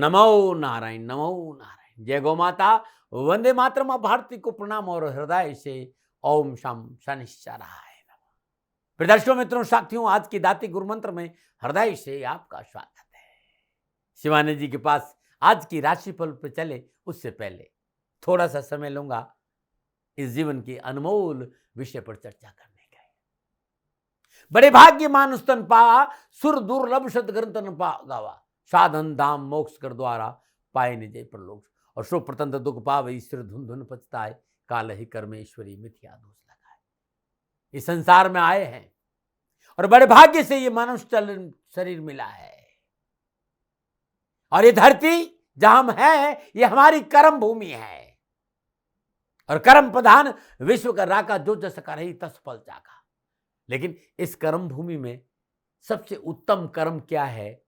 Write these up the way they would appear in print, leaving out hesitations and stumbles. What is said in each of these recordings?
नमो नारायण, नमो नारायण। जय गौ माता, वंदे मातरम। मां भारती को प्रणाम और हृदय से ओम शम शनिश्चराय नमः। प्रदर्शकों, मित्रों, साथियों, आज की दाती गुरु मंत्र में हृदय से आपका स्वागत है। शिवानी जी के पास आज की राशिफल पर चले उससे पहले थोड़ा सा समय लूंगा इस जीवन के अनमोल विषय पर चर्चा करने का। बड़े भाग्य मानुष तन पा, सुर दुर्लभ सदग्रंथन पा गावा, साधन धाम मोक्ष कर द्वारा पाए निजय प्रलोक। और शो प्रतंत्र दुख पावे, ईश्वर धुन धुन पछताए, काल ही कर्मेश्वरी मिथ्या दोष लगाए। इस संसार में आए हैं और बड़े भाग्य से ये मनुष्य शरीर मिला है। और ये धरती जहां हम हैं, ये हमारी कर्म भूमि है। और कर्म प्रधान विश्व का राका, जो जस करहि तस फल चाखा। लेकिन इस कर्म भूमि में सबसे उत्तम कर्म क्या है,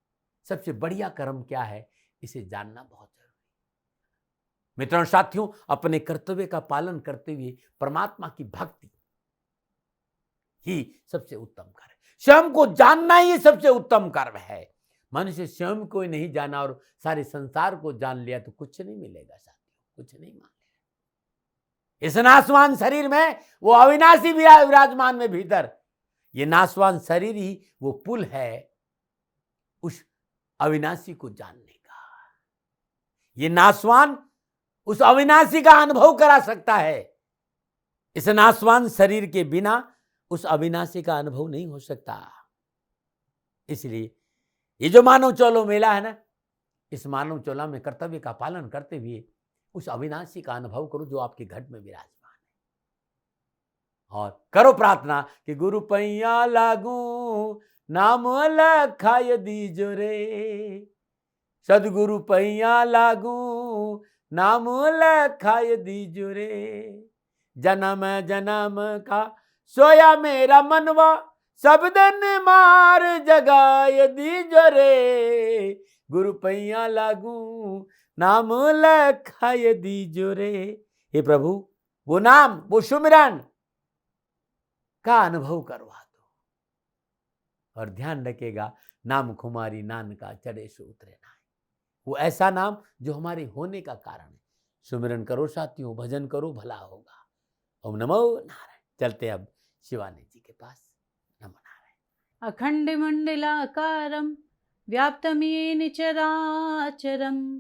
सबसे बढ़िया कर्म क्या है, इसे जानना बहुत जरूरी है। मित्रों, साथियों, अपने कर्तव्य का पालन करते हुए परमात्मा की भक्ति ही सबसे उत्तम कर्म है। स्वयं को जानना ही सबसे उत्तम कर्म है। मनुष्य स्वयं को नहीं जाना और सारे संसार को जान लिया तो कुछ नहीं मिलेगा साथियों, कुछ नहीं मांगेगा। इस नासवान शरीर में वो अविनाशी विराजमान में भीतर, ये नासवान शरीर ही वो पुल है उस अविनाशी को जानने का। ये नासवान उस अविनाशी का अनुभव करा सकता है। इस नासवान शरीर के बिना उस अविनाशी का अनुभव नहीं हो सकता। इसलिए ये जो मानव चोलो मेला है ना, इस मानव चोला में कर्तव्य का पालन करते हुए उस अविनाशी का अनुभव करो जो आपके घर में विराजमान है। और करो प्रार्थना कि गुरु पैया लागू, नाम अलखाय दीजो रे। सदगुरु पैया लागू, नाम अलखाय दीजो रे। जन्म जन्म का सोया मेरा मनवा, सब दिन मार जगाय दीजो रे। गुरु पैया लागू, नाम लखाय दीजो रे। हे प्रभु, वो नाम, वो सुमिरन का अनुभव करवा दो। और ध्यान रखेगा, नाम खुमारी नान का चढ़े से उतरे ना। वो ऐसा नाम जो हमारे होने का कारण है। सुमिरन करो साथियों, भजन करो, भला होगा। ओम नमो नारायण। चलते अब शिवानी जी के पास। नमो नारायण। अखंड मंडलाकारं व्याप्तं येन चराचरं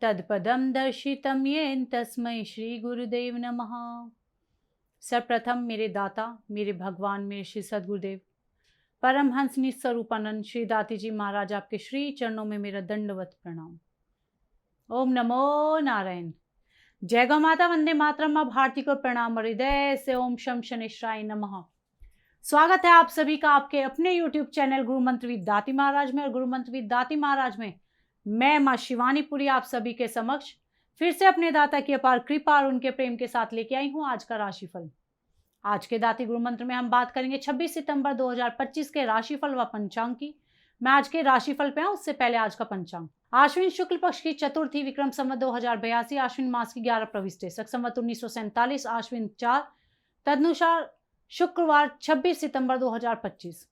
तत्पदं दर्शितं येन तस्मै श्री गुरुदेव नमः। सर्वप्रथम मेरे दाता, मेरे भगवान, मेरे श्री सद्गुरुदेव परमहंस निस्वरूपानंद श्री दाती जी महाराज, आपके श्री चरणों में मेरा दंडवत प्रणाम। ओम नमो नारायण। जय गौ माता, वंदे मातरम। मां भारती को प्रणाम और हृदय से ओम शम शनिश्चराय नमः। स्वागत है आप सभी का आपके अपने YouTube चैनल गुरु मंत्र विद दाती महाराज में। और गुरु मंत्र विद दाती महाराज में मैं मां शिवानी पुरी आप सभी के समक्ष फिर से अपने दाता की अपार कृपा और उनके प्रेम के साथ लेके आई हूं आज का राशिफल। आज के दाती गुरु मंत्र में हम बात करेंगे 26 सितंबर 2025 के राशिफल व पंचांग की। मैं आज के राशिफल पे आऊं उससे पहले आज का पंचांग। आश्विन शुक्ल पक्ष की चतुर्थी, विक्रम संवत 2082, आश्विन मास की 11 प्रविष्टि, शक संवत 1947, आश्विन 4, तदनुसार शुक्रवार 26 सितंबर 2025।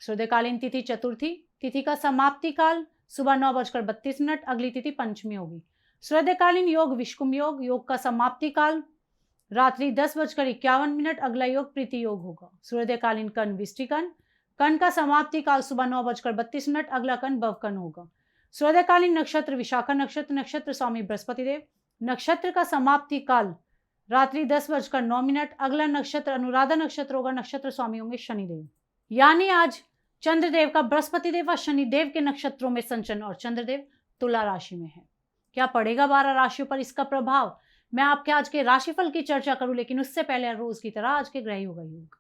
श्रद्धकालीन तिथि चतुर्थी, तिथि का समाप्ति काल सुबह 9:32, अगली तिथि पंचमी होगी। श्रद्धकालीन योग विष्कुम योग, योग का समाप्ति काल रात्रि 10:51, अगला योग प्रीति योग होगा। श्रद्धकालीन कर्ण विष्टिकन, कर्ण का समाप्ति काल सुबह 9:32, अगला कर्ण भवकर्ण होगा। श्रद्धकालीन नक्षत्र विशाखा नक्षत्र, नक्षत्र स्वामी बृहस्पति देव, नक्षत्र का समाप्ति काल रात्रि 10:09, अगला नक्षत्र अनुराधा नक्षत्र होगा, नक्षत्र स्वामी होंगे शनिदेव। यानी आज चंद्रदेव का बृहस्पति देव व शनिदेव के नक्षत्रों में संचरण और चंद्रदेव तुला राशि में है। क्या पड़ेगा 12 राशियों पर इसका प्रभाव, मैं आपके आज के राशिफल की चर्चा करूं, लेकिन उससे पहले रोज की तरह आज के ग्रह योग योग।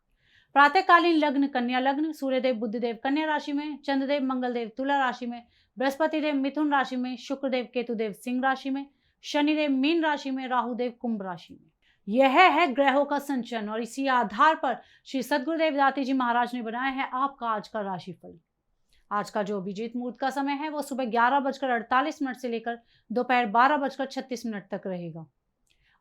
प्रातःकालीन लग्न कन्या लग्न, सूर्यदेव बुधदेव कन्या राशि में, चंद्रदेव मंगलदेव तुला राशि में, बृहस्पति देव मिथुन राशि में, शुक्रदेव केतुदेव सिंह राशि में, शनिदेव मीन राशि में, राहुदेव कुंभ राशि में। यह है ग्रहों का संचरण और इसी आधार पर श्री सद्गुरुदेव दाती जी महाराज ने बनाया है आपका आज का राशिफल। आज का जो अभिजीत मुहूर्त का समय है वो सुबह 11:48 से लेकर दोपहर 12:36 तक रहेगा।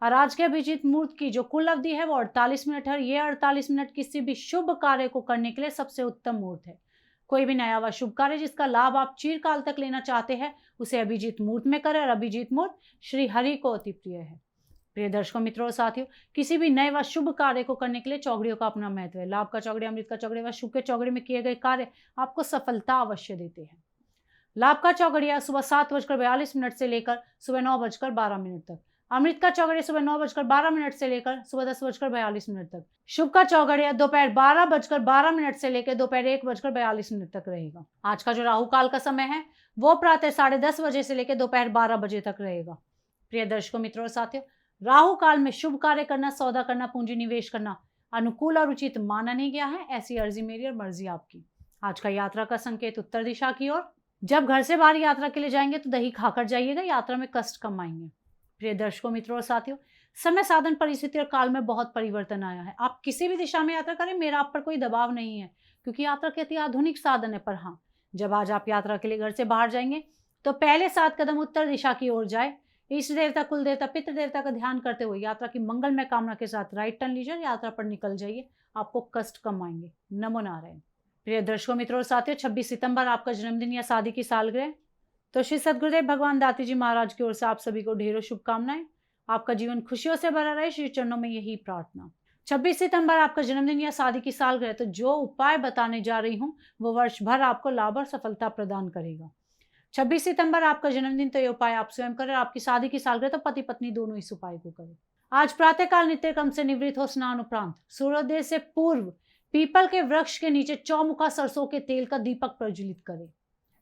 और आज के अभिजीत मुहूर्त की जो कुल अवधि है वो 48 मिनट है। ये 48 मिनट किसी भी शुभ कार्य को करने के लिए सबसे उत्तम मुहूर्त है। कोई भी नया व शुभ कार्य जिसका लाभ आप चिरकाल तक लेना चाहते हैं उसे अभिजीत मुहूर्त में करें, और अभिजीत मुहूर्त श्री हरि को अति प्रिय है। प्रिय दर्शकों, मित्रों और साथियों, किसी भी नए व शुभ कार्य को करने के लिए चौघड़ियों का अपना महत्व है। लाभ का चौघड़ी, अमृत का चौघड़ी व शुभ के चौघड़ी में किए गए कार्य आपको सफलता अवश्य देते हैं। लाभ का चौघड़िया सुबह 7:42 से लेकर सुबह 9:12 तक। अमृत का चौघड़िया सुबह 9:12 से लेकर सुबह 10:42 तक। शुभ का चौघड़िया दोपहर 12:12 से लेकर दोपहर 1:42 तक रहेगा। आज का जो राहु काल का समय है वो प्रातः 10:30 बजे से लेकर दोपहर 12 बजे तक रहेगा। प्रिय दर्शकों, मित्रों और साथियों, राहु काल में शुभ कार्य करना, सौदा करना, पूंजी निवेश करना अनुकूल और उचित माना नहीं गया है। ऐसी अर्जी मेरी और मर्जी आपकी। आज का यात्रा का संकेत उत्तर दिशा की ओर। जब घर से बाहर यात्रा के लिए जाएंगे तो दही खाकर जाइएगा, यात्रा में कष्ट कम आएंगे। प्रिय दर्शकों, मित्रों और साथियों, समय, साधन, परिस्थिति और काल में बहुत परिवर्तन आया है। आप किसी भी दिशा में यात्रा करें, मेरा आप पर कोई दबाव नहीं है, क्योंकि यात्रा के अति आधुनिक साधन है। पर हाँ, जब आज आप यात्रा के लिए घर से बाहर जाएंगे तो पहले 7 कदम उत्तर दिशा की ओर जाए। इष्ट देवता, कुल देवता, पितृ देवता का ध्यान करते हुए यात्रा की मंगलमय कामना के साथ राइट टर्न लीजिए, यात्रा पर निकल जाइए। आपको कष्ट कम आएंगे। नमो नारायण। प्रिय दर्शकों, मित्रों और साथियों, 26 सितंबर आपका जन्मदिन या शादी की सालगिरह। तो श्री सद्गुरुदेव भगवान दाती जी महाराज की ओर से आप सभी को ढेरों शुभकामनाएं। आपका जीवन खुशियों से भरा रहे, श्री चरणों में यही प्रार्थना। 26 सितंबर आपका जन्मदिन या शादी की सालगिरह, तो जो उपाय बताने जा रही हूँ वो वर्ष भर आपको लाभ और सफलता प्रदान करेगा। 26 सितंबर आपका जन्मदिन, तो ये उपाय आप स्वयं करें। आपकी शादी की सालगिरह तो पति पत्नी दोनों इस उपाय को करें। आज प्रातःकाल नित्य क्रम से निवृत्त हो स्नान उपरांत सूर्योदय से पूर्व पीपल के वृक्ष के नीचे चौमुखा सरसों के तेल का दीपक प्रज्वलित करें।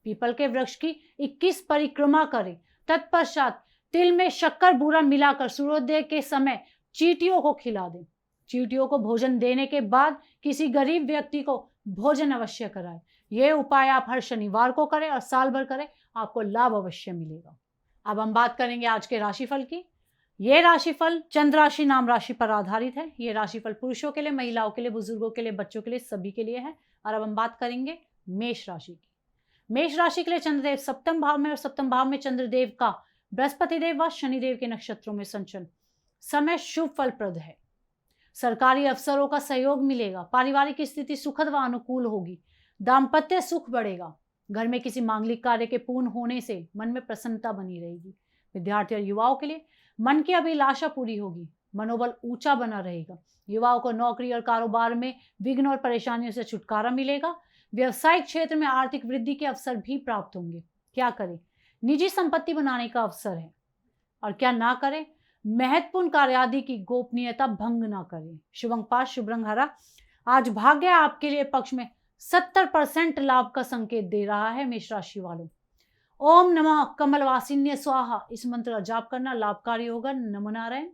पीपल के वृक्ष की 21 परिक्रमा करें। तत्पश्चात तिल में शक्कर बूरा मिलाकर सूर्योदय के समय चींटियों को खिला दें। चींटियों को भोजन देने के बाद किसी गरीब व्यक्ति को भोजन अवश्य कराएं। यह उपाय आप हर शनिवार को करें और साल भर करें, आपको लाभ अवश्य मिलेगा। अब हम बात करेंगे आज के राशिफल की। ये राशिफल चंद्र राशि नाम राशि पर आधारित है। ये राशिफल पुरुषों के लिए, महिलाओं के लिए, बुजुर्गों के लिए, बच्चों के लिए, सभी के लिए है। और अब हम बात करेंगे मेष राशि की। मेष राशि के लिए चंद्रदेव सप्तम भाव में, और सप्तम भाव में चंद्रदेव का बृहस्पति देव व शनिदेव के नक्षत्रों में संचरण। समय शुभ फलप्रद है। सरकारी अफसरों का सहयोग मिलेगा। पारिवारिक स्थिति सुखद व अनुकूल होगी। दाम्पत्य सुख बढ़ेगा। घर में किसी मांगलिक कार्य के पूर्ण होने से मन में प्रसन्नता बनी रहेगी। विद्यार्थी और युवाओं के लिए मन की अभिलाषा पूरी होगी। मनोबल ऊंचा बना रहेगा। युवाओं को नौकरी और कारोबार में विघ्न और परेशानियों से छुटकारा मिलेगा। व्यवसायिक क्षेत्र में आर्थिक वृद्धि के अवसर भी प्राप्त होंगे। क्या करें? निजी संपत्ति बनाने का अवसर है। और क्या ना करें? महत्वपूर्ण कार्यादि की गोपनीयता भंग ना करें। शुभ अंक 5, शुभ रंग हरा। आज भाग्य आपके लिए पक्ष में 70% लाभ का संकेत दे रहा है। मेष राशि वालों, ओम नमः कमलवासिन्य स्वाहा, इस मंत्र का जाप करना लाभकारी होगा। नमो नारायण।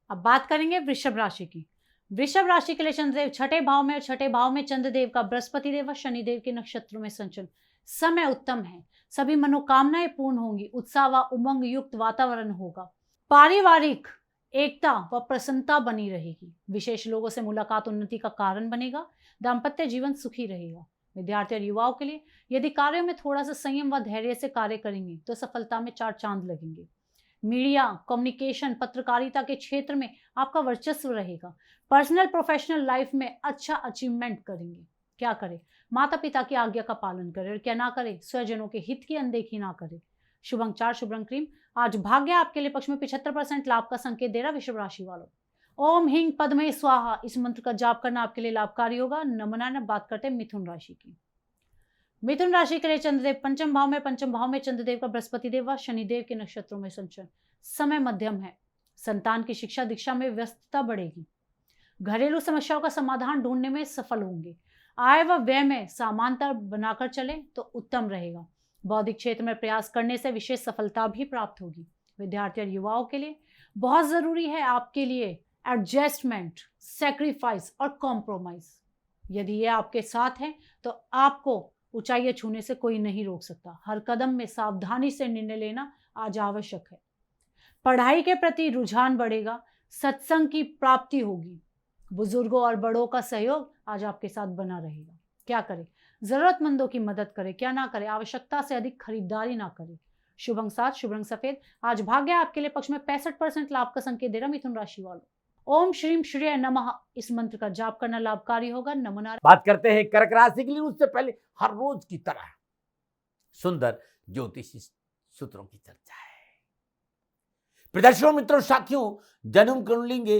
अब बात करेंगे वृषभ राशि की। वृषभ राशि के लिए चंद्रदेव छठे भाव में, और छठे भाव में चंद्रदेव का बृहस्पति देव व शनिदेव के नक्षत्रों में संचरण। समय उत्तम है। सभी मनोकामनाएं पूर्ण होंगी। उत्साह व उमंग युक्त वातावरण होगा। पारिवारिक एकता व प्रसन्नता बनी रहेगी। विशेष लोगों से मुलाकात उन्नति का कारण बनेगा। दाम्पत्य जीवन सुखी रहेगा। विद्यार्थी और युवाओं के लिए यदि कार्यों में थोड़ा सा संयम व धैर्य से कार्य करेंगे तो सफलता में 4 चांद लगेंगे। मीडिया, कम्युनिकेशन, पत्रकारिता के क्षेत्र में आपका वर्चस्व रहेगा। पर्सनल प्रोफेशनल लाइफ में अच्छा अचीवमेंट करेंगे। क्या करें? माता पिता की आज्ञा का पालन करें। और क्या ना करें? स्वजनों के हित की अनदेखी ना करें। शुभ अंक 4, शुभ रंग क्रीम। आज भाग्य आपके लिए पक्ष में 75% लाभ का संकेत दे रहा वृषभ राशि वालों। ओम ह्रीं पद्मे स्वाहा, इस मंत्र का जाप करना आपके लिए लाभकारी होगा। नमन। बात करते हैं मिथुन राशि की। मिथुन राशि के लिए चंद्रदेव पंचम भाव में, पंचम भाव में चंद्रदेव का बृहस्पति देव व शनिदेव के नक्षत्रों में संचरण। समय मध्यम है। संतान की शिक्षा दीक्षा में व्यस्तता बढ़ेगी। घरेलू समस्याओं का समाधान ढूंढने में सफल होंगे। आय व व्यय में समांतर बनाकर चले तो उत्तम रहेगा। बौद्धिक क्षेत्र में प्रयास करने से विशेष सफलता भी प्राप्त होगी। विद्यार्थी और युवाओं के लिए बहुत जरूरी है आपके लिए एडजस्टमेंट, सेक्रीफाइस और कॉम्प्रोमाइज। यदि ये आपके साथ है तो आपको ऊंचाइयां छूने से कोई नहीं रोक सकता। हर कदम में सावधानी से निर्णय लेना आज आवश्यक है। पढ़ाई के प्रति रुझान बढ़ेगा। सत्संग की प्राप्ति होगी। बुजुर्गों और बड़ों का सहयोग आज आपके साथ बना रहेगा। क्या करें? जरूरतमंदों की मदद करें। क्या ना करें? आवश्यकता से अधिक खरीदारी ना करें। शुभ अंक 7, शुभ रंग सफेद। आज भाग्य आपके लिए पक्ष में 65% लाभ का संकेत दे रहा मिथुन राशि वालों। ओम श्रीम श्रेय नमः इस मंत्र का जाप करना लाभकारी होगा। नमो नारायण। बात करते हैं कर्क राशि के लिए। उससे पहले हर रोज की तरह सुंदर ज्योतिषी सूत्रों की चर्चा है। प्रदर्शनों मित्रों साथियों, जन्म कुंडली के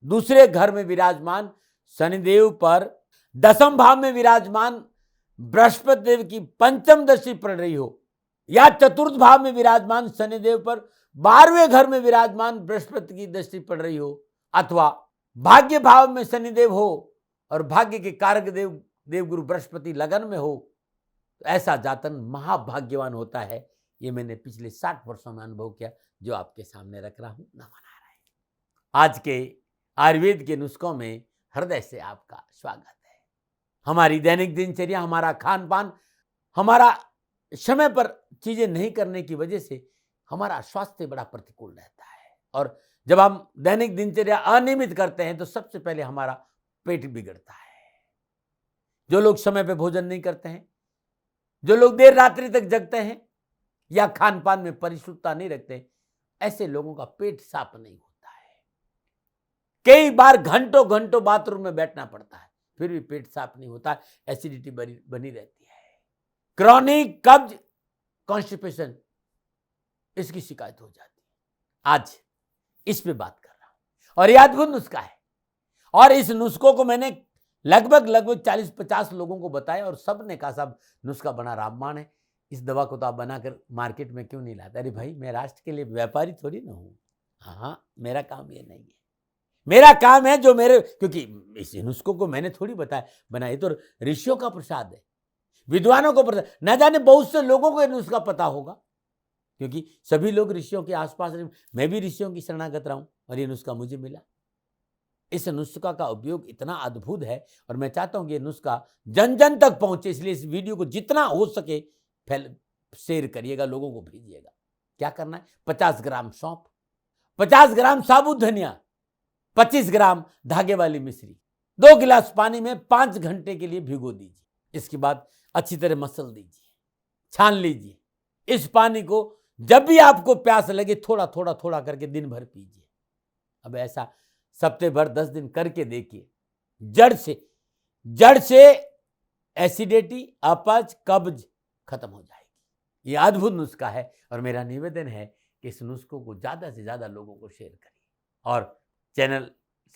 दूसरे घर में विराजमान शनिदेव पर दसम भाव में विराजमान बृहस्पति देव की पंचम दृष्टि पड़ रही हो, या चतुर्थ भाव में विराजमान शनिदेव पर 12वें घर में विराजमान बृहस्पति की दृष्टि पड़ रही हो, अथवा भाग्य भाव में शनिदेव हो और भाग्य के कारक देवगुरु बृहस्पति लगन में हो, तो ऐसा जातक महाभाग्यवान होता है। ये मैंने पिछले 60 वर्षों में अनुभव किया, जो आपके सामने रख रहा हूं। नमो नारायण। आज के आयुर्वेद के नुस्खों में हृदय से आपका स्वागत है। हमारी दैनिक दिनचर्या, हमारा खान पान, हमारा समय पर चीजें नहीं करने की वजह से हमारा स्वास्थ्य बड़ा प्रतिकूल रहता है, और जब हम दैनिक दिनचर्या अनियमित करते हैं तो सबसे पहले हमारा पेट बिगड़ता है। जो लोग समय पे भोजन नहीं करते हैं, जो लोग देर रात्रि तक जगते हैं, या खान पान में परिशुद्धता नहीं रखते, ऐसे लोगों का पेट साफ नहीं होता है। कई बार घंटों घंटों बाथरूम में बैठना पड़ता है, फिर भी पेट साफ नहीं होता, एसिडिटी बनी रहती है। क्रॉनिक कब्ज, कॉन्स्टिपेशन, इसकी शिकायत हो जाती है। आज इस पे बात कर रहा हूं, और यह अद्भुत नुस्खा है, और इस नुस्खों को मैंने लगभग 40-50 लोगों को बताया, और सब ने कहा साहब नुस्खा बना रामबाण है, इस दवा को तो आप बनाकर मार्केट में क्यों नहीं लाते? अरे भाई, मैं राष्ट्र के लिए व्यापारी थोड़ी ना हूं। हाँ, मेरा काम ये नहीं है। मेरा काम है जो मेरे, क्योंकि इस नुस्खों को मैंने थोड़ी बनाया तो ऋषियों का प्रसाद है, विद्वानों को प्रसाद। न जाने बहुत से लोगों को ये नुस्खा पता होगा, क्योंकि सभी लोग ऋषियों के आसपास रहे। मैं भी ऋषियों की शरणागत रहा हूं, और ये नुस्खा मुझे मिला। इस नुस्खा का उपयोग इतना अद्भुत है, और मैं चाहता हूं कि ये नुस्खा जन जन तक पहुंचे, इसलिए इस वीडियो को जितना हो सके शेयर करिएगा, लोगों को भेजिएगा। क्या करना है? 50 ग्राम सौंफ, 50 ग्राम साबुत धनिया, 25 ग्राम धागे वाली मिश्री, 2 गिलास पानी में 5 घंटे के लिए भिगो दीजिए। इसके बाद अच्छी तरह मसल दीजिए, छान लीजिए। इस पानी को जब भी आपको प्यास लगे थोड़ा थोड़ा थोड़ा करके दिन भर पीजिए। अब ऐसा सप्ताह भर 10 दिन करके देखिए, जड़ से एसिडिटी, अपच, कब्ज खत्म हो जाएगी। यह अद्भुत नुस्खा है, और मेरा निवेदन है कि इस नुस्खों को ज्यादा से ज्यादा लोगों को शेयर करिए, और चैनल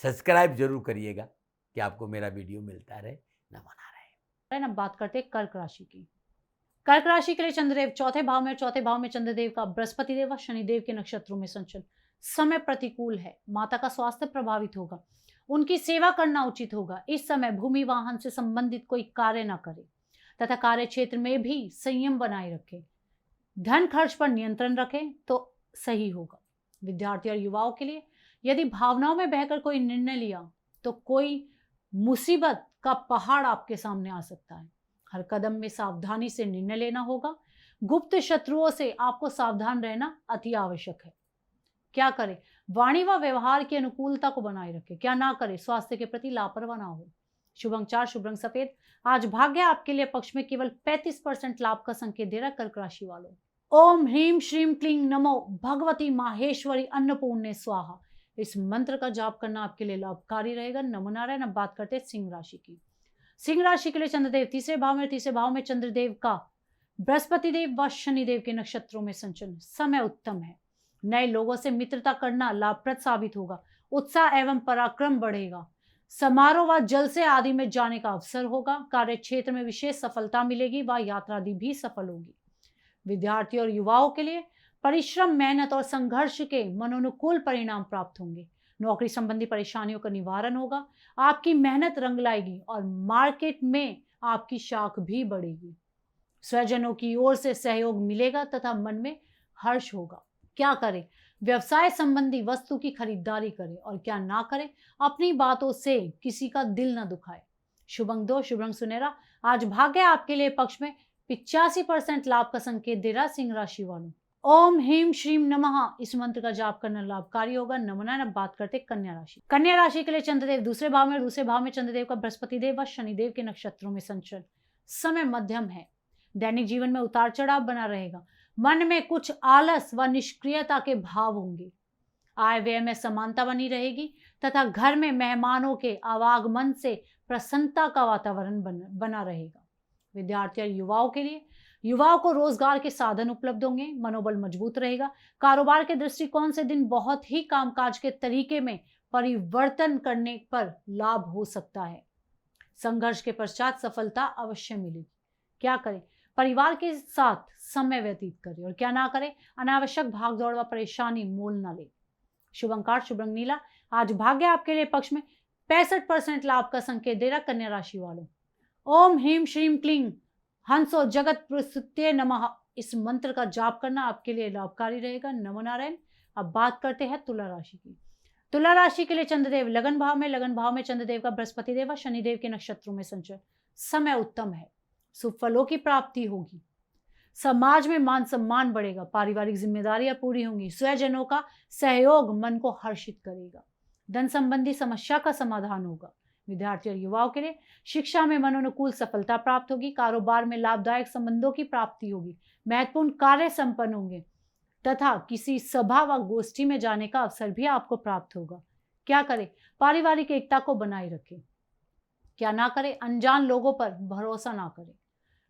सब्सक्राइब जरूर करिएगा कि आपको मेरा वीडियो मिलता रहे। नमो नारायण। अब बात करते हैं कर्क राशि की। कर्क राशि के लिए चंद्रदेव चौथे भाव में, चौथे भाव में चंद्रदेव का बृहस्पति देव व शनिदेव के नक्षत्रों में संचलन। समय प्रतिकूल है, माता का स्वास्थ्य प्रभावित होगा, उनकी सेवा करना उचित होगा। इस समय भूमि वाहन से संबंधित कोई कार्य न करें, तथा कार्य क्षेत्र में भी संयम बनाए रखें। धन खर्च पर नियंत्रण रखें तो सही होगा। विद्यार्थी और युवाओं के लिए यदि भावनाओं में बहकर कोई निर्णय लिया तो कोई मुसीबत का पहाड़ आपके सामने आ सकता है। हर कदम में सावधानी से निर्णय लेना होगा। गुप्त शत्रुओं से आपको सावधान रहना अति आवश्यक है। क्या करें? वाणी व व्यवहार की अनुकूलता को बनाए रखें। क्या ना करें? स्वास्थ्य के प्रति लापरवाह ना हो। शुभ अंक 4, शुभ रंग सफेद। आज भाग्य आपके लिए पक्ष में केवल 35% लाभ का संकेत दे रहा कर्क राशि वालों। ओम ह्रीम श्रीम क्लीं नमो भगवती माहेश्वरी अन्नपूर्णे स्वाहा इस मंत्र का जाप करना आपके लिए लाभकारी रहेगा। नमो नारायण। अब बात करते हैं सिंह राशि की। सिंह राशि के लिए चंद्रदेव तीसरे भाव में चंद्रदेव का बृहस्पति देव व शनिदेव के नक्षत्रों में संचलन। समय उत्तम है। नए लोगों से मित्रता करना लाभप्रद साबित होगा। उत्साह एवं पराक्रम बढ़ेगा। समारोह व जलसे आदि में जाने का अवसर होगा। कार्य क्षेत्र में विशेष सफलता मिलेगी व यात्रा आदि भी सफल होगी। विद्यार्थी और युवाओं के लिए परिश्रम, मेहनत और संघर्ष के मनोनुकूल परिणाम प्राप्त होंगे। नौकरी संबंधी परेशानियों का निवारण होगा। आपकी मेहनत रंग लाएगी और मार्केट में आपकी शाख भी बढ़ेगी। स्वजनों की ओर से सहयोग मिलेगा तथा मन में हर्ष होगा। क्या करें? व्यवसाय संबंधी वस्तु की खरीदारी करें, और क्या ना करें? अपनी बातों से किसी का दिल न दुखाए। शुभ अंक 2, शुभ रंग सुनहरा। आज भाग्य आपके लिए पक्ष में 85% लाभ का संकेत दे रहा सिंह राशि वालों। ओम ह्रीम श्रीम नमः इस मंत्र का जाप करना लाभकारी होगा। नमो नारायण। अब बात करते कन्या राशि। कन्या राशि के लिए चंद्रदेव दूसरे भाव में चंद्रदेव का बृहस्पति देव व शनिदेव के नक्षत्रों में संचरण। समय मध्यम है। दैनिक जीवन में उतार चढ़ाव बना रहेगा। मन में कुछ आलस व निष्क्रियता के भाव होंगे। आय व्यय में समानता बनी रहेगी। तथा घर में मेहमानों के आवागमन से प्रसन्नता का वातावरण बना रहेगा। विद्यार्थी और युवाओं के लिए, युवाओं को रोजगार के साधन उपलब्ध होंगे, मनोबल मजबूत रहेगा। कारोबार के दृष्टिकोण से दिन बहुत ही कामकाज के तरीके में परिवर्तन करने पर लाभ हो सकता है। संघर्ष के पश्चात सफलता अवश्य मिलेगी। क्या करें? परिवार के साथ समय व्यतीत करें और क्या ना करें, अनावश्यक भागदौड़ व परेशानी मोल ना ले। शुभ अंक शुभ रंग नीला। आज भाग्य आपके लिए पक्ष में 65% लाभ का संकेत दे रहा। कन्या राशि वालों, ओम ह्रीम श्रीम क्लीं हंसो जगत प्रस्तुते नमः, इस मंत्र का जाप करना आपके लिए लाभकारी रहेगा। नमो नारायण। अब बात करते हैं तुला राशि की। तुला राशि के लिए चंद्रदेव लगन भाव में चंद्रदेव का बृहस्पति देव व शनिदेव के नक्षत्रों में संचरण। समय उत्तम है, शुभ फलों की प्राप्ति होगी, समाज में मान सम्मान बढ़ेगा, पारिवारिक जिम्मेदारियां पूरी होंगी, स्वजनों का सहयोग मन को हर्षित करेगा, धन संबंधी समस्या का समाधान होगा। विद्यार्थी और युवाओं के लिए शिक्षा में मनोनुकूल सफलता प्राप्त होगी, कारोबार में लाभदायक संबंधों की प्राप्ति होगी, महत्वपूर्ण कार्य संपन्न होंगे तथा किसी सभा व गोष्ठी में जाने का अवसर भी आपको प्राप्त होगा। क्या करें? पारिवारिक एकता को बनाए रखें। क्या ना करें? अनजान लोगों पर भरोसा ना करें।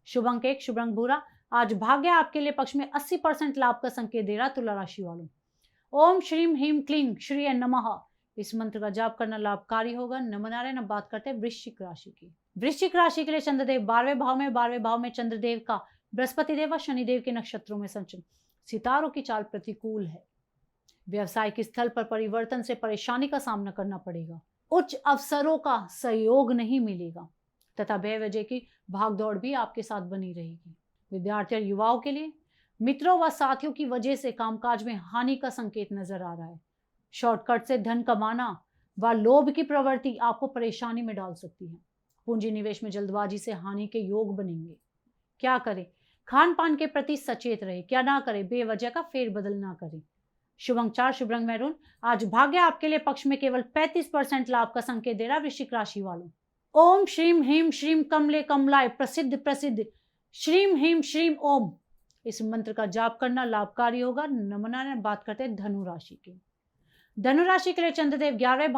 शुभ अंक 1 शुभ रंग भूरा। आज भाग्य आपके लिए पक्ष में 80% लाभ का संकेत दे रहा। तुला राशि वालों, ओम श्रीम ह्रीम क्लीं श्री नमः, इस मंत्र का जाप करना लाभकारी होगा। नमो नारायण। अब बात करते हैं वृश्चिक राशि की। वृश्चिक राशि के लिए चंद्रदेव 12वें भाव में चंद्रदेव का बृहस्पति देव व शनिदेव के नक्षत्रों में संचरण। सितारों की चाल प्रतिकूल है, व्यवसायिक स्थल पर परिवर्तन से परेशानी का सामना करना पड़ेगा, उच्च अफसरों का सहयोग नहीं मिलेगा तथा बेवजह की भागदौड़ भी आपके साथ बनी रहेगी। विद्यार्थी और युवाओं के लिए मित्रों व साथियों की वजह से कामकाज में हानि का संकेत नजर आ रहा है। शॉर्टकट से धन कमाना व लोभ की प्रवृत्ति आपको परेशानी में डाल सकती है। पूंजी निवेश में जल्दबाजी से हानि के योग बनेंगे। क्या करें? खान पान के प्रति सचेत रहे। क्या ना करें? बेवजह का फेरबदल ना करें। शुभ अंक 4 शुभ रंग मैरून। आज भाग्य आपके लिए पक्ष में केवल 35% लाभ का संकेत दे रहा। वृश्चिक राशि वालों, ओम श्रीम ह्रीम श्रीम कमले कमलाय प्रसिद्ध श्रीम ह्रीम श्रीम ओम, इस मंत्र का जाप करना लाभकारी होगा। नमो नारायण। बात करते हैं धनु राशि की। धनु राशि के लिए चंद्रदेव 11वें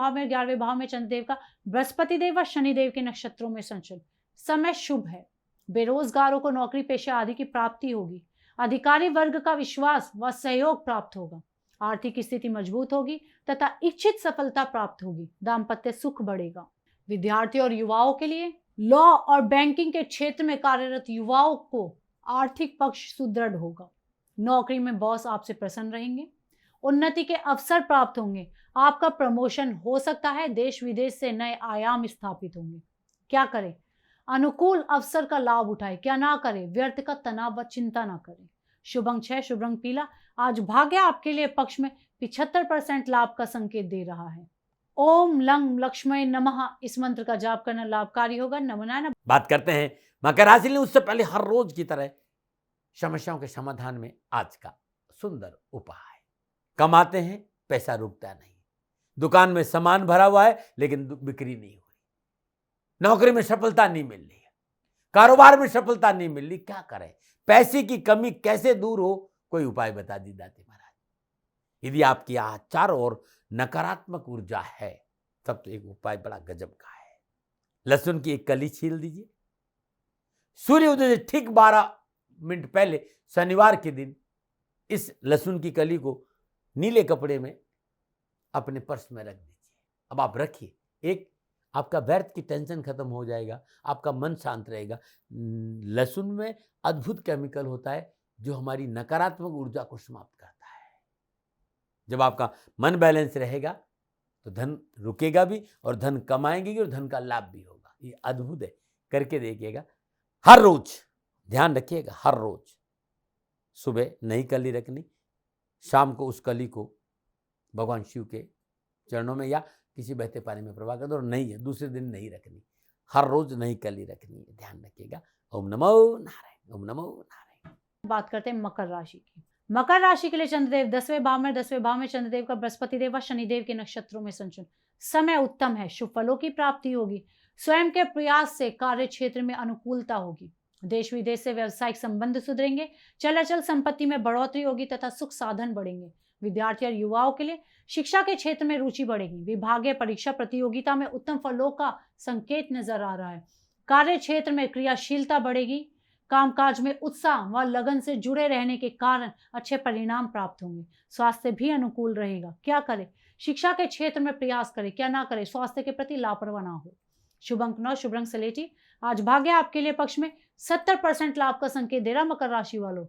भाव में चंद्रदेव का बृहस्पति देव व शनिदेव के नक्षत्रों में संचरण। समय शुभ है, बेरोजगारों को नौकरी पेशा आदि की प्राप्ति होगी, अधिकारी वर्ग का विश्वास व सहयोग प्राप्त होगा, आर्थिक स्थिति मजबूत होगी तथा इच्छित सफलता प्राप्त होगी, दाम्पत्य सुख बढ़ेगा। विद्यार्थियों और युवाओं के लिए लॉ और बैंकिंग के क्षेत्र में कार्यरत युवाओं को आर्थिक पक्ष सुदृढ़ होगा, नौकरी में बॉस आपसे प्रसन्न रहेंगे, उन्नति के अवसर प्राप्त होंगे, आपका प्रमोशन हो सकता है, देश विदेश से नए आयाम स्थापित होंगे। क्या करें? अनुकूल अवसर का लाभ उठाए। क्या ना करें? व्यर्थ का तनाव व चिंता ना करें। शुभ अंक 6 शुभ रंग पीला। आज भाग्य आपके लिए पक्ष में 75% लाभ का संकेत दे रहा है। ओम लंग लक्ष्मय नमः, इस मंत्र का जाप करना लाभकारी होगा। नमो नारायण। बात करते हैं मकर राशि। उससे पहले हर रोज की तरह समस्याओं के समाधान में आज का सुंदर उपाय। कमाते हैं, पैसा रुकता नहीं, दुकान में सामान भरा हुआ है लेकिन बिक्री नहीं हो रही, नौकरी में सफलता नहीं मिल रही है, कारोबार में सफलता नहीं मिल रही, क्या करें? पैसे की कमी कैसे दूर हो, कोई उपाय बता दी दाती महाराज। यदि आपकी यहाँ चारों ओर नकारात्मक ऊर्जा है तब तो एक उपाय बड़ा गजब का है। लहसुन की एक कली छील दीजिए, सूर्योदय से ठीक 12 मिनट पहले शनिवार के दिन इस लहसुन की कली को नीले कपड़े में अपने पर्स में रख दीजिए। अब आप रखिए, एक आपका व्यर्थ की टेंशन खत्म हो जाएगा, आपका मन शांत रहेगा। लहसुन में अद्भुत केमिकल होता है जो हमारी नकारात्मक ऊर्जा को समाप्त करता है। जब आपका मन बैलेंस रहेगा तो धन रुकेगा भी और धन कमाएंगे भी और धन का लाभ भी होगा। ये अद्भुत है, करके देखिएगा। हर रोज ध्यान रखिएगा, हर रोज सुबह नई कली रखनी, शाम को उस कली को भगवान शिव के चरणों में या किसी बहते पानी में प्रवाह कर दो, और नहीं है दूसरे दिन नहीं रखनी, हर रोज नई कली रखनी है, ध्यान रखिएगा। ओम नमो नारायण, ओम नमो नारायण। बात करते हैं मकर राशि की। मकर राशि के लिए चंद्रदेव 10वें भाव में चंद्रदेव का बृहस्पति देव व शनिदेव के नक्षत्रों में संचरण। समय उत्तम है, शुभ फलों की प्राप्ति होगी, स्वयं के प्रयास से कार्य क्षेत्र में अनुकूलता होगी, देश विदेश से व्यावसायिक संबंध सुधरेंगे, चलाचल संपत्ति में बढ़ोतरी होगी तथा सुख साधन बढ़ेंगे, विद्यार्थी और युवाओं के लिए शिक्षा के क्षेत्र में रुचि बढ़ेगी। विभागीय परीक्षा प्रतियोगिता में उत्तम फलों का संकेत नजर आ रहा है। कार्य क्षेत्र में क्रियाशीलता बढ़ेगी। कामकाज में उत्साह व लगन से जुड़े रहने के कारण अच्छे परिणाम प्राप्त होंगे। स्वास्थ्य भी अनुकूल रहेगा। क्या करें? शिक्षा के क्षेत्र में प्रयास करें, क्या ना करें, स्वास्थ्य के प्रति लापरवाह ना हो। शुभ अंक 9, शुभ रंग सलेटी। आज भाग्य आपके लिए पक्ष में 70% लाभ का संकेत दे रहा मकर राशि वालों।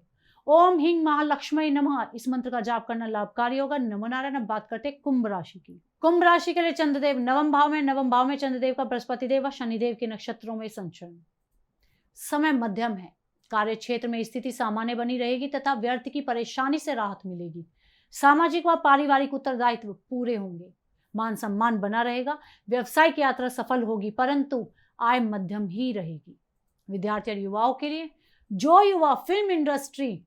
ओम ह्रीं महालक्ष्मी नमः इस मंत्र का जाप करना लाभकारी होगा। नमो नारायण। अब बात करते हैं कुंभ राशि की। कुंभ राशि के लिए चंद्रदेव नवम भाव में चंद्रदेव का बृहस्पति देव व शनिदेव के नक्षत्रों में संचरण। समय मध्यम है। कार्य क्षेत्र में स्थिति सामान्य बनी रहेगी तथा व्यर्थ की परेशानी से राहत मिलेगी। सामाजिक व पारिवारिक उत्तरदायित्व पूरे होंगे। मान सम्मान बना रहेगा। व्यवसायिक यात्रा सफल होगी परंतु आय मध्यम ही रहेगी। विद्यार्थी और युवाओं के लिए जो युवा film industry,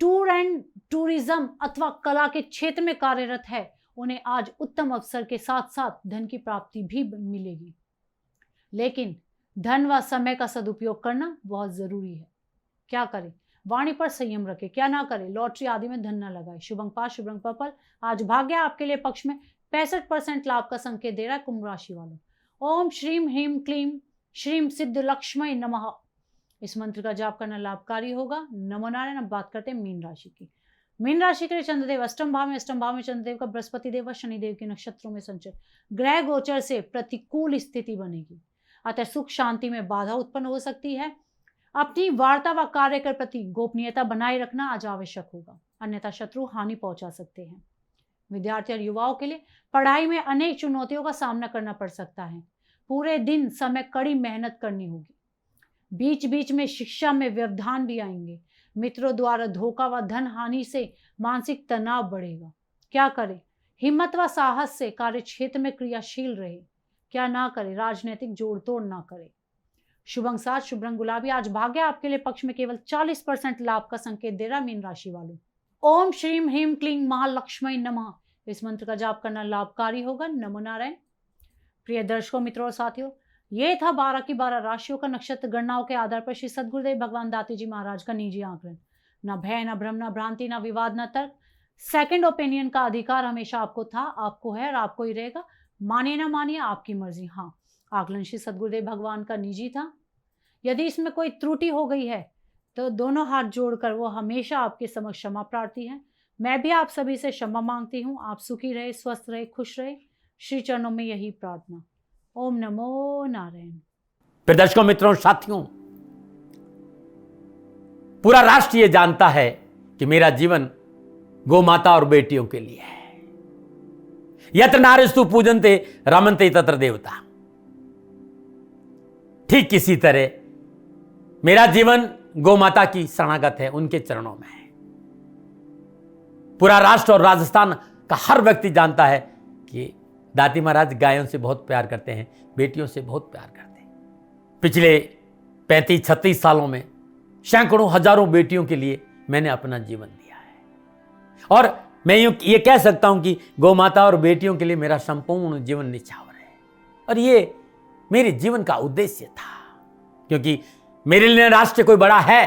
tour and tourism अथवा कला के क्षेत्र में कार्यरत है उन्हें आज उत्तम अवसर के साथ साथ धन की प्राप्ति भी मिलेगी। लेकिन धन व समय का सदुपयोग करना बहुत जरूरी है। क्या करें? वाणी पर संयम रखें, क्या ना करें, लॉटरी आदि में धन न लगाए। शुभ अंक 5, शुभ रंग पर्पल। आज भाग्य आपके लिए पक्ष में 65% लाभ का संकेत दे रहा है कुंभ राशि वालों। ओम श्रीम ह्रीम क्लीम श्रीम सिद्ध लक्ष्मी नमः इस मंत्र का जाप करना लाभकारी होगा। नमो नारायण। अब बात करते हैं मीन राशि की। मीन राशि के लिए चंद्रदेव अष्टम भाव में चंद्रदेव का बृहस्पति देव व शनिदेव के नक्षत्रों में संचरण। ग्रह गोचर से प्रतिकूल स्थिति बनेगी अतः सुख शांति में बाधा उत्पन्न हो सकती है। अपनी वार्ता व कार्य के प्रति गोपनीयता बनाए रखना आज आवश्यक होगा, अन्यथा शत्रु हानि पहुंचा सकते हैं। विद्यार्थी और युवाओं के लिए पढ़ाई में अनेक चुनौतियों का सामना करना पड़ सकता है। पूरे दिन समय कड़ी मेहनत करनी होगी। बीच बीच में शिक्षा में व्यवधान भी आएंगे। मित्रों द्वारा धोखा व धन हानि से मानसिक तनाव बढ़ेगा। क्या करें? हिम्मत व साहस से कार्य क्षेत्र में क्रियाशील रहे। क्या ना करें? राजनीतिक जोड़ तोड़ ना करें। शुभ अंक 7, शुभ रंग गुलाबी। आज भाग्य आपके लिए पक्ष में केवल 40% लाभ का संकेत दे रहा मीन राशि वालों। ओम श्रीम ह्रीम क्लीं महालक्ष्मी नमः इस मंत्र का जाप करना लाभकारी होगा। नमो नारायण। प्रिय दर्शकों, मित्रों और साथियों, ये था 12 की 12 राशियों का नक्षत्र गणनाओं के आधार पर श्री सद्गुरुदेव भगवान दाती जी महाराज का निजी आंकलन। न भय, न भ्रम, न भ्रांति, न विवाद, न तर्क। सेकंड ओपिनियन का अधिकार हमेशा आपको था, आपको है और आपको ही रहेगा। मानिए ना मानिए, आपकी मर्जी। हाँ, आकलन श्री सद्गुरुदेव भगवान का निजी था। यदि इसमें कोई त्रुटि हो गई है तो दोनों हाथ जोड़कर वो हमेशा आपके समक्ष क्षमा प्रार्थी है। मैं भी आप सभी से क्षमा मांगती हूँ। आप सुखी रहे, स्वस्थ रहे, खुश रहे, श्री चरणों में यही प्रार्थना। ओम नमो नारायण। फिर दर्शकों, मित्रों, साथियों, पूरा राष्ट्र ये जानता है कि मेरा जीवन गौ माता और बेटियों के लिए है। यत्र नारीस्तु पूजन्ते रमन्ते तत्र देवता। ठीक किसी तरह मेरा जीवन गौ माता की शरणागत है, उनके चरणों में है। पूरा राष्ट्र और राजस्थान का हर व्यक्ति जानता है कि दाती महाराज गायों से बहुत प्यार करते हैं, बेटियों से बहुत प्यार करते हैं। पिछले 35-36 सालों में सैकड़ों हजारों बेटियों के लिए मैंने अपना जीवन दिया है और मैं ये कह सकता हूं कि गौ माता और बेटियों के लिए मेरा संपूर्ण जीवन निछावर है। और ये मेरे जीवन का उद्देश्य था, क्योंकि मेरे लिए राष्ट्र कोई बड़ा है,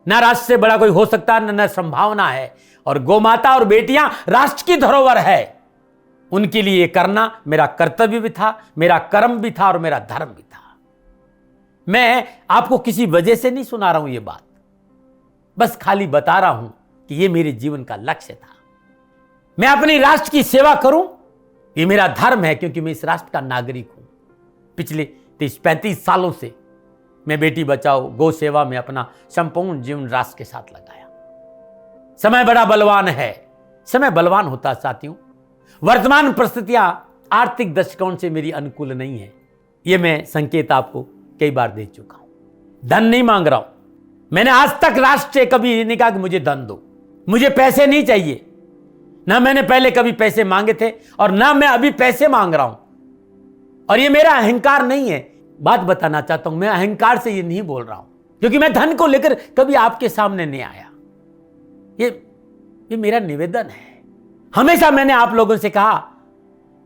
ना राष्ट्र से बड़ा कोई हो सकता है, न संभावना है। और गौ माता और बेटियां राष्ट्र की धरोहर है। उनके लिए करना मेरा कर्तव्य भी था, मेरा कर्म भी था और मेरा धर्म भी था। मैं आपको किसी वजह से नहीं सुना रहा हूं ये बात, बस खाली बता रहा हूं कि ये मेरे जीवन का लक्ष्य था। मैं अपने राष्ट्र की सेवा करूं, ये मेरा धर्म है, क्योंकि मैं इस राष्ट्र का नागरिक हूं। पिछले 30-35 सालों से मैं बेटी बचाओ, गौ सेवा में अपना संपूर्ण जीवन राष्ट्र के साथ लगाया। समय बड़ा बलवान है, समय बलवान होता है साथियों। वर्तमान परिस्थितियां आर्थिक दृष्टिकोण से मेरी अनुकूल नहीं है, यह मैं संकेत आपको कई बार दे चुका हूं। धन नहीं मांग रहा हूं। मैंने आज तक राष्ट्र से कभी ये नहीं कहा कि मुझे धन दो, मुझे पैसे नहीं चाहिए। ना मैंने पहले कभी पैसे मांगे थे और ना मैं अभी पैसे मांग रहा हूं। और ये मेरा अहंकार नहीं है। बात बताना चाहता हूं, मैं अहंकार से ये नहीं बोल रहा हूं, क्योंकि मैं धन को लेकर कभी आपके सामने नहीं आया। ये मेरा निवेदन है। हमेशा मैंने आप लोगों से कहा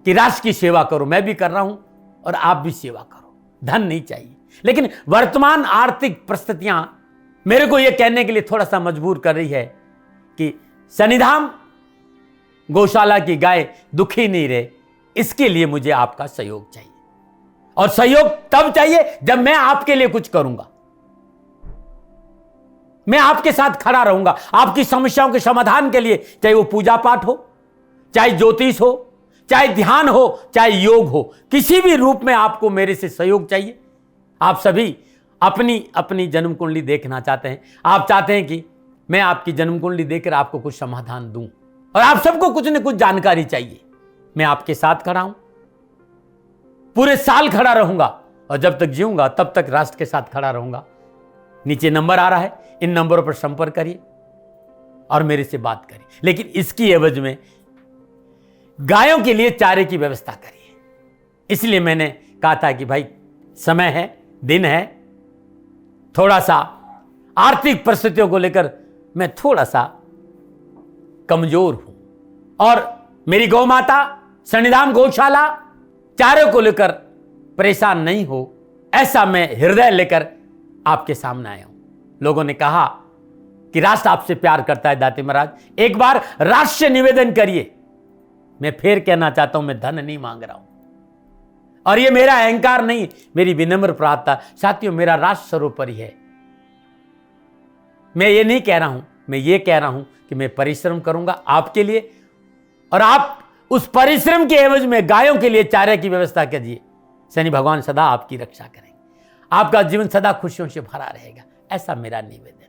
कि राष्ट्र की सेवा करो, मैं भी कर रहा हूं और आप भी सेवा करो। धन नहीं चाहिए, लेकिन वर्तमान आर्थिक परिस्थितियां मेरे को यह कहने के लिए थोड़ा सा मजबूर कर रही है कि शनिधाम गौशाला की गाय दुखी नहीं रहे, इसके लिए मुझे आपका सहयोग चाहिए। और सहयोग तब चाहिए जब मैं आपके लिए कुछ करूंगा, मैं आपके साथ खड़ा रहूंगा आपकी समस्याओं के समाधान के लिए, चाहे वो पूजा पाठ हो, चाहे ज्योतिष हो, चाहे ध्यान हो, चाहे योग हो, किसी भी रूप में आपको मेरे से सहयोग चाहिए। आप सभी अपनी अपनी जन्म कुंडली देखना चाहते हैं, आप चाहते हैं कि मैं आपकी जन्म कुंडली देखकर आपको कुछ समाधान दूं, और आप सबको कुछ न कुछ जानकारी चाहिए। मैं आपके साथ खड़ा हूं, पूरे साल खड़ा रहूंगा, और जब तक जीऊंगा तब तक राष्ट्र के साथ खड़ा रहूंगा। नीचे नंबर आ रहा है, इन नंबरों पर संपर्क करिए और मेरे से बात करिए, लेकिन इसकी एवज में गायों के लिए चारे की व्यवस्था करिए। इसलिए मैंने कहा था कि भाई समय है, दिन है, थोड़ा सा आर्थिक परिस्थितियों को लेकर मैं थोड़ा सा कमजोर हूं, और मेरी गौ माता सन्निधान गौशाला चारे को लेकर परेशान नहीं हो, ऐसा मैं हृदय लेकर आपके सामने आया हूं। लोगों ने कहा कि राष्ट्र आपसे प्यार करता है दाती महाराज, एक बार राष्ट्र से निवेदन करिए। मैं फिर कहना चाहता हूं, मैं धन नहीं मांग रहा हूं, और ये मेरा अहंकार नहीं, मेरी विनम्र प्रार्थना। साथियों, मेरा राष्ट्र सर्वोपरि है। मैं ये नहीं कह रहा हूं, मैं ये कह रहा हूं कि मैं परिश्रम करूंगा आपके लिए, और आप उस परिश्रम के एवज में गायों के लिए चारे की व्यवस्था कीजिए। शनि भगवान सदा आपकी रक्षा करेंगे, आपका जीवन सदा खुशियों से भरा रहेगा, ऐसा मेरा निवेदन है।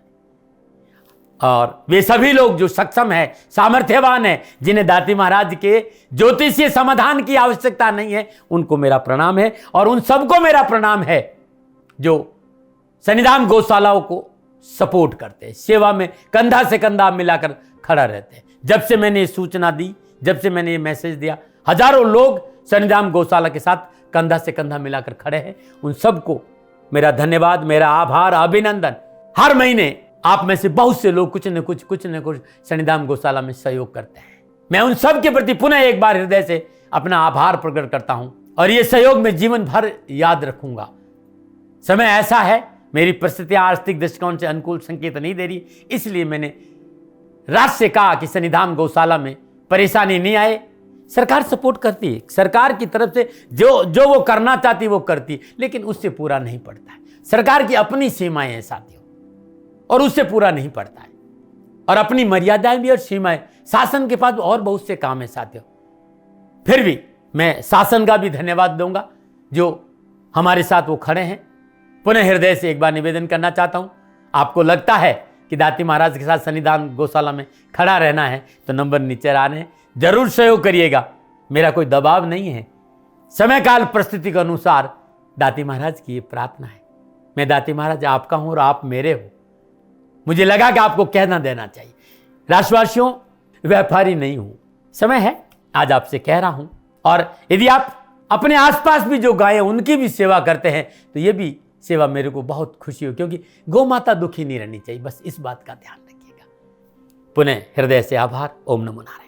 और वे सभी लोग जो सक्षम है, सामर्थ्यवान है, जिन्हें दाती महाराज के ज्योतिषीय समाधान की आवश्यकता नहीं है, उनको मेरा प्रणाम है। और उन सबको मेरा प्रणाम है जो सन्निधान गौशालाओं को सपोर्ट करते हैं, सेवा में कंधा से कंधा मिलाकर खड़ा रहते हैं। जब से मैंने ये सूचना दी, जब से मैंने ये मैसेज दिया, हजारों लोग सन्निधान गौशाला के साथ कंधा से कंधा मिलाकर खड़े हैं। उन सबको मेरा धन्यवाद, मेरा आभार, अभिनंदन। हर महीने आप में से बहुत से लोग कुछ न कुछ सन्निधान गौशाला में सहयोग करते हैं। मैं उन सब के प्रति पुनः एक बार हृदय से अपना आभार प्रकट करता हूं, और ये सहयोग मैं जीवन भर याद रखूंगा। समय ऐसा है, मेरी परिस्थितियां आर्थिक दृष्टिकोण से अनुकूल संकेत नहीं दे रही, इसलिए मैंने राष्ट्र से कहा कि सन्निधान गौशाला में परेशानी नहीं आए। सरकार सपोर्ट करती है, सरकार की तरफ से जो वो करना चाहती वो करती, लेकिन उससे पूरा नहीं पड़ता है। सरकार की अपनी सीमाएं हैं साथियों, और उससे पूरा नहीं पड़ता है, और अपनी मर्यादाएं भी और सीमाएं। शासन के पास और बहुत से काम है साथियों। फिर भी मैं शासन का भी धन्यवाद दूंगा जो हमारे साथ वो खड़े हैं। पुनः हृदय से एक बार निवेदन करना चाहता हूं, आपको लगता है कि दाती महाराज के साथ सन्निधान गौशाला में खड़ा रहना है तो नंबर नीचे आ रहे हैं, जरूर सहयोग करिएगा। मेरा कोई दबाव नहीं है, समय काल परिस्थिति के अनुसार दाती महाराज की ये प्रार्थना है। मैं दाती महाराज आपका हूं और आप मेरे हो, मुझे लगा कि आपको कहना देना चाहिए। राष्ट्रवासियों, व्यापारी नहीं हूं, समय है आज आपसे कह रहा हूं। और यदि आप अपने आसपास भी जो गायें उनकी भी सेवा करते हैं तो ये भी सेवा मेरे को बहुत खुशी हो, क्योंकि गौ माता दुखी नहीं रहनी चाहिए, बस इस बात का ध्यान रखिएगा। पुनः हृदय से आभार। ओम नमो नारायण।